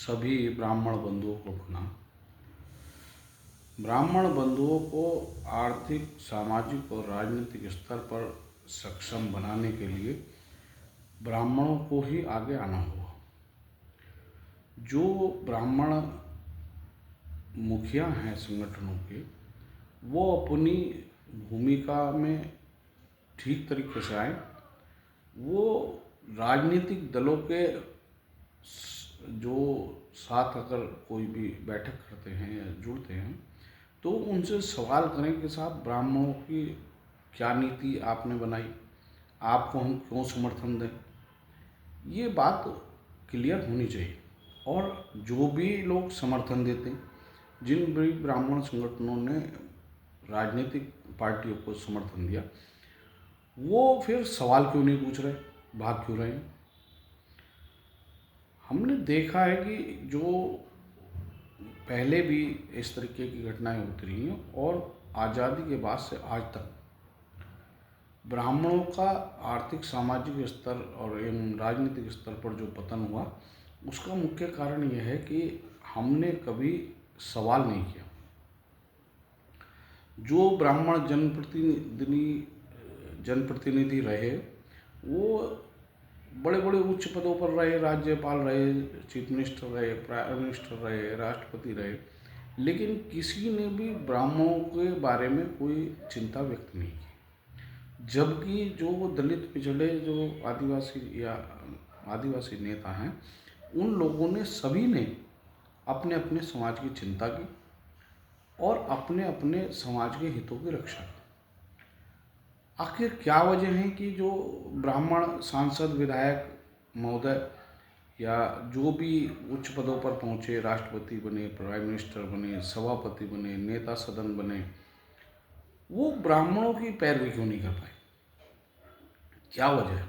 सभी ब्राह्मण बंधुओं को प्रणाम। ब्राह्मण बंधुओं को आर्थिक, सामाजिक और राजनीतिक स्तर पर सक्षम बनाने के लिए ब्राह्मणों को ही आगे आना होगा। जो ब्राह्मण मुखिया हैं संगठनों के, वो अपनी भूमिका में ठीक तरीके से आए। वो राजनीतिक दलों के जो साथ अगर कोई भी बैठक करते हैं या जुड़ते हैं तो उनसे सवाल करें कि साहब, ब्राह्मणों की क्या नीति आपने बनाई, आपको हम क्यों समर्थन दें। ये बात क्लियर होनी चाहिए। और जो भी लोग समर्थन देते हैं, जिन भी ब्राह्मण संगठनों ने राजनीतिक पार्टियों को समर्थन दिया, वो फिर सवाल क्यों नहीं पूछ रहे, भाग क्यों रहे हैं। हमने देखा है कि जो पहले भी इस तरीके की घटनाएं होती रही हैं और आज़ादी के बाद से आज तक ब्राह्मणों का आर्थिक, सामाजिक स्तर और एवं राजनीतिक स्तर पर जो पतन हुआ, उसका मुख्य कारण यह है कि हमने कभी सवाल नहीं किया। जो ब्राह्मण जनप्रतिनिधि रहे, वो बड़े बड़े उच्च पदों पर रहे, राज्यपाल रहे, चीफ मिनिस्टर रहे, प्राइम मिनिस्टर रहे, राष्ट्रपति रहे, लेकिन किसी ने भी ब्राह्मणों के बारे में कोई चिंता व्यक्त नहीं की। जबकि जो दलित, पिछड़े, जो आदिवासी नेता हैं, उन लोगों ने, सभी ने अपने अपने समाज की चिंता की और अपने अपने समाज के हितों की रक्षा की। आखिर क्या वजह है कि जो ब्राह्मण सांसद, विधायक महोदय या जो भी उच्च पदों पर पहुँचे, राष्ट्रपति बने, प्राइम मिनिस्टर बने, सभापति बने, नेता सदन बने, वो ब्राह्मणों की पैरवी क्यों नहीं कर पाए? क्या वजह है?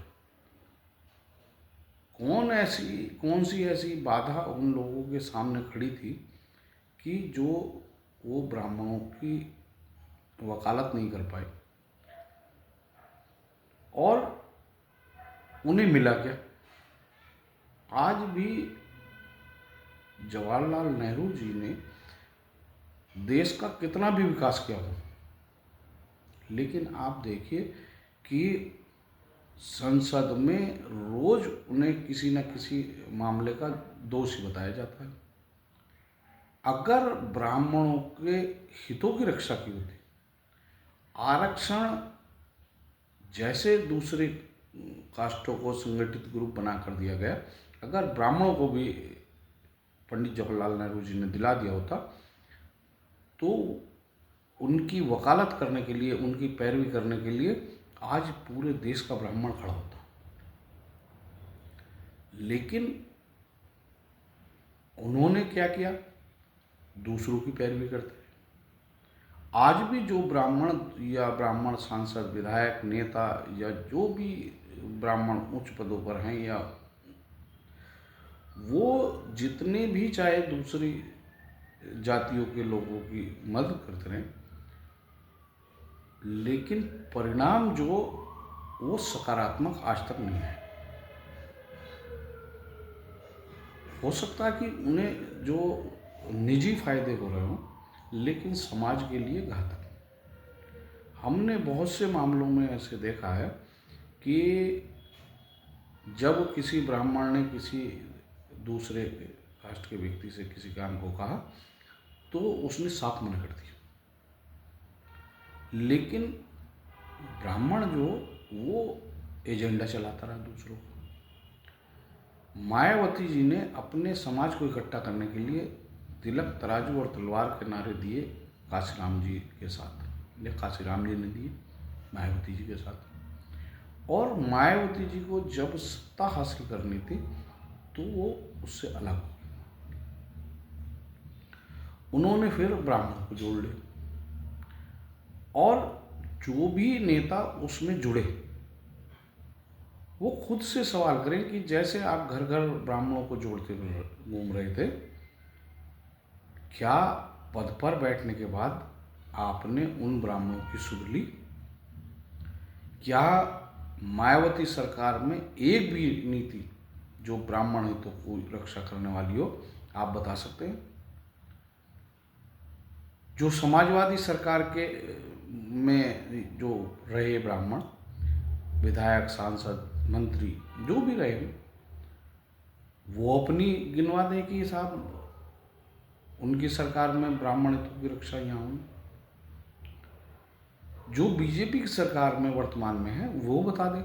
कौन सी ऐसी बाधा उन लोगों के सामने खड़ी थी कि जो वो ब्राह्मणों की वकालत नहीं कर पाए? और उन्हें मिला क्या? आज भी जवाहरलाल नेहरू जी ने देश का कितना भी विकास किया हो, लेकिन आप देखिए कि संसद में रोज उन्हें किसी न किसी मामले का दोषी बताया जाता है। अगर ब्राह्मणों के हितों की रक्षा की होती, आरक्षण जैसे दूसरे कास्टों को संगठित ग्रुप बना कर दिया गया, अगर ब्राह्मणों को भी पंडित जवाहरलाल नेहरू जी ने दिला दिया होता, तो उनकी वकालत करने के लिए, उनकी पैरवी करने के लिए आज पूरे देश का ब्राह्मण खड़ा होता। लेकिन उन्होंने क्या किया? दूसरों की पैरवी करते। आज भी जो ब्राह्मण या ब्राह्मण सांसद, विधायक, नेता या जो भी ब्राह्मण उच्च पदों पर हैं, या वो जितने भी चाहे दूसरी जातियों के लोगों की मदद करते रहें, लेकिन परिणाम जो वो सकारात्मक आज तक नहीं है। हो सकता है कि उन्हें जो निजी फायदे हो रहे हों, लेकिन समाज के लिए घातक। हमने बहुत से मामलों में ऐसे देखा है कि जब किसी ब्राह्मण ने किसी दूसरे कास्ट के व्यक्ति से किसी काम को कहा, तो उसने साफ मना कर दिया। लेकिन ब्राह्मण जो, वो एजेंडा चलाता रहा दूसरों को। मायावती जी ने अपने समाज को इकट्ठा करने के लिए तिलक, तराजू और तलवार के नारे दिए काशीराम जी के साथ, या काशीराम जी ने दिए मायावती जी के साथ। और मायावती जी को जब सत्ता हासिल करनी थी, तो वो उससे अलग हो गए। उन्होंने फिर ब्राह्मण को जोड़ लिया, और जो भी नेता उसमें जुड़े, वो खुद से सवाल करें कि जैसे आप घर घर ब्राह्मणों को जोड़ते हुए घूम रहे थे, क्या पद पर बैठने के बाद आपने उन ब्राह्मणों की सुध ली? क्या मायावती सरकार में एक भी नीति जो ब्राह्मण हितों को रक्षा करने वाली हो, आप बता सकते हैं? जो समाजवादी सरकार के में जो रहे ब्राह्मण, विधायक, सांसद, मंत्री, जो भी रहे, वो अपनी गिनवा दें कि साहब उनकी सरकार में ब्राह्मण हितों की रक्षा यहाँ हुई। जो बीजेपी की सरकार में वर्तमान में है वो बता दें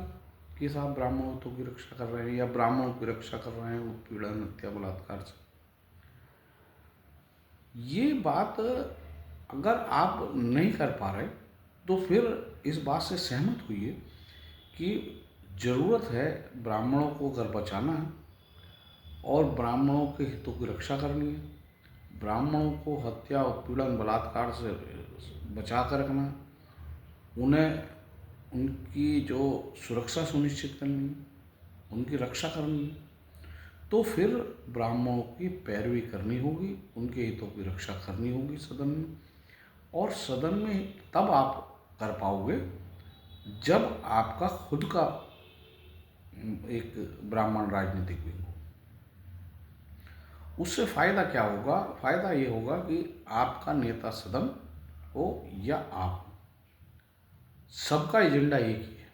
कि साहब ब्राह्मण हितों की रक्षा कर रहे हैं या ब्राह्मणों की रक्षा कर रहे हैं उत्पीड़न, हत्या, बलात्कार से। ये बात अगर आप नहीं कर पा रहे तो फिर इस बात से सहमत हुइए कि ज़रूरत है ब्राह्मणों को अगर बचाना है और ब्राह्मणों के हितों की रक्षा करनी है, ब्राह्मणों को हत्या, उत्पीड़न, बलात्कार से बचा कर रखना है, उन्हें उनकी जो सुरक्षा सुनिश्चित करनी है, उनकी रक्षा करनी है, तो फिर ब्राह्मणों की पैरवी करनी होगी, उनके हितों की रक्षा करनी होगी सदन में। और सदन में तब आप कर पाओगे जब आपका खुद का एक ब्राह्मण राजनीतिक विंग हो। उससे फ़ायदा क्या होगा? फ़ायदा ये होगा कि आपका नेता सदन हो या आप, सबका एजेंडा एक ही है।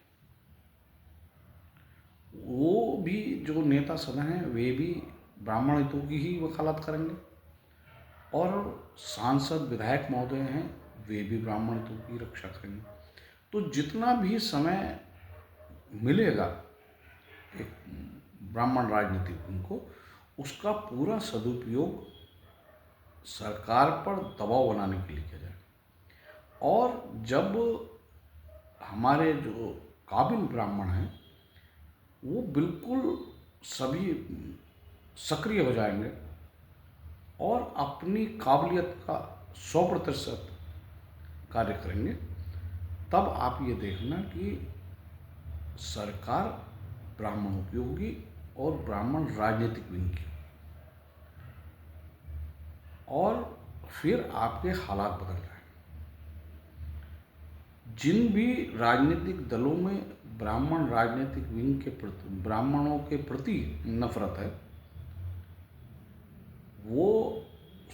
वो भी जो नेता सदन है वे भी ब्राह्मण हितों की ही वकालत करेंगे और सांसद, विधायक महोदय हैं वे भी ब्राह्मण हितों की रक्षा करेंगे। तो जितना भी समय मिलेगा एक ब्राह्मण राजनीतिक उनको, उसका पूरा सदुपयोग सरकार पर दबाव बनाने के लिए किया जाए। और जब हमारे जो काबिल ब्राह्मण हैं वो बिल्कुल सभी सक्रिय हो जाएंगे और अपनी काबिलियत का 100% कार्य करेंगे, तब आप ये देखना कि सरकार ब्राह्मणों की होगी और ब्राह्मण राजनीतिक विंग की, और फिर आपके हालात बदल जाएंगे। जिन भी राजनीतिक दलों में ब्राह्मण राजनीतिक विंग के प्रति, ब्राह्मणों के प्रति नफरत है, वो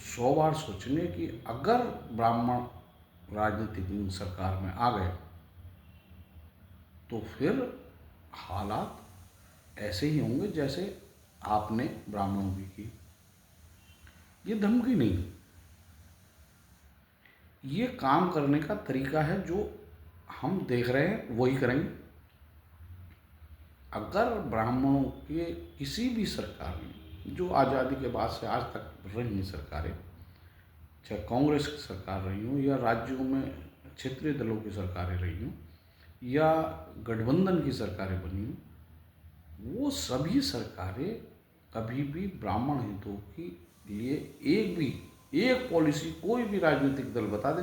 100 बार सोचेंगे कि अगर ब्राह्मण राजनीतिक विंग सरकार में आ गए तो फिर हालात ऐसे ही होंगे जैसे आपने ब्राह्मणों की की। ये धमकी नहीं, ये काम करने का तरीका है जो हम देख रहे हैं वही करेंगे। अगर ब्राह्मणों के किसी भी सरकार में, जो आज़ादी के बाद से आज तक रही सरकारें, चाहे कांग्रेस की सरकार रही हो या राज्यों में क्षेत्रीय दलों की सरकारें रही हों या गठबंधन की सरकारें बनी हों, वो सभी सरकारें कभी भी ब्राह्मण हितों के लिए एक पॉलिसी, कोई भी राजनीतिक दल बता दे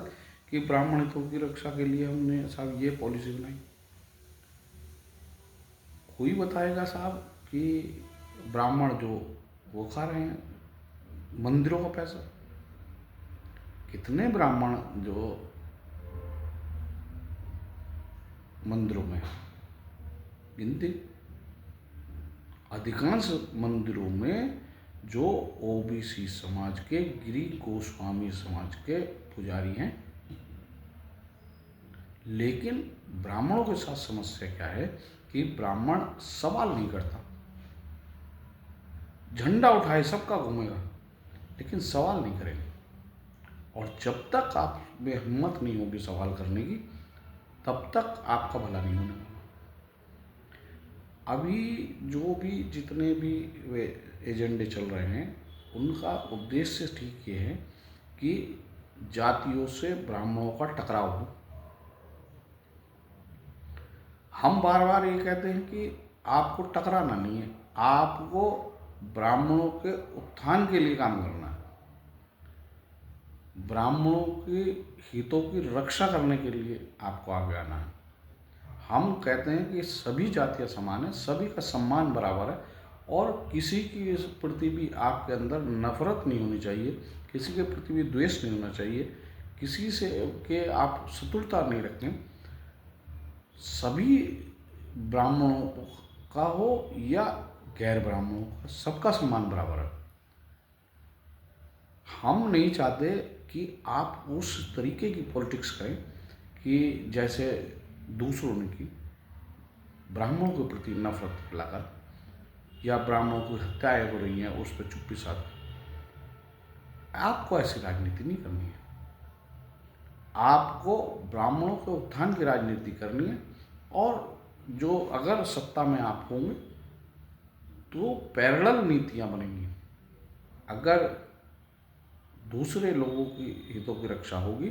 कि ब्राह्मण हितों की रक्षा के लिए हमने साहब ये पॉलिसी बनाई, कोई बताएगा साहब कि ब्राह्मण जो वो खा रहे हैं मंदिरों का पैसा? कितने ब्राह्मण जो मंदिरों में गिनती, अधिकांश मंदिरों में जो ओबीसी समाज के, गिरी गोस्वामी समाज के पुजारी हैं। लेकिन ब्राह्मणों के साथ समस्या क्या है कि ब्राह्मण सवाल नहीं करता, झंडा उठाए सबका घूमेगा लेकिन सवाल नहीं करेगा। और जब तक आप में हिम्मत नहीं होगी सवाल करने की, तब तक आपका भला नहीं होने वाला। अभी जो भी जितने भी वे एजेंडे चल रहे हैं उनका उद्देश्य ठीक ये है कि जातियों से ब्राह्मणों का टकराव हो। हम बार बार ये कहते हैं कि आपको टकराना नहीं है, आपको ब्राह्मणों के उत्थान के लिए काम करना है, ब्राह्मणों के हितों की रक्षा करने के लिए आपको आगे आना है। हम कहते हैं कि सभी जातियाँ समान हैं, सभी का सम्मान बराबर है और किसी की इस प्रति भी आपके अंदर नफरत नहीं होनी चाहिए, किसी के प्रति भी द्वेष नहीं होना चाहिए, किसी से के आप शत्रुता नहीं रखें। सभी ब्राह्मणों का हो या गैर ब्राह्मणों का, सबका सम्मान बराबर है। हम नहीं चाहते कि आप उस तरीके की पॉलिटिक्स करें कि जैसे दूसरों ने की, ब्राह्मणों के प्रति नफरत फैलाकर या ब्राह्मणों की हत्याएं हो रही हैं उस पर चुप्पी साध। आपको ऐसी राजनीति नहीं करनी है। आपको ब्राह्मणों के उत्थान की राजनीति करनी है। और जो अगर सत्ता में आप होंगे तो पैरेलल नीतियां बनेंगी। अगर दूसरे लोगों की हितों की रक्षा होगी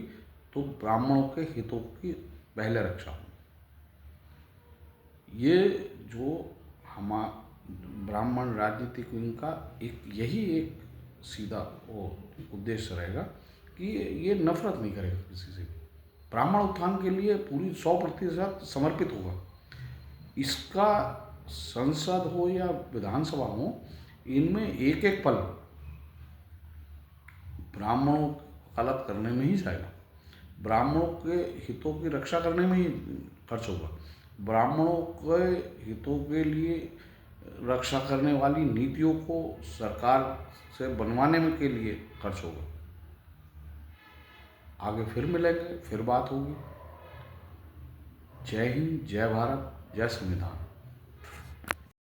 तो ब्राह्मणों के हितों की पहले रक्षा होगी। ये जो हमा ब्राह्मण राजनीतिक विंग का यही एक सीधा वो उद्देश्य रहेगा कि ये नफरत नहीं करेगा किसी से भी। ब्राह्मण उत्थान के लिए पूरी 100% समर्पित होगा। इसका संसद हो या विधानसभा हो, इनमें एक एक पल ब्राह्मणों को गलत करने में ही जाएगा। ब्राह्मणों के हितों की रक्षा करने में ही खर्च होगा। ब्राह्मणों के हितों के लिए रक्षा करने वाली नीतियों को सरकार से बनवाने में के लिए खर्च होगा। आगे फिर मिलेंगे, फिर बात होगी। जय हिंद, जय भारत, जय संविधान।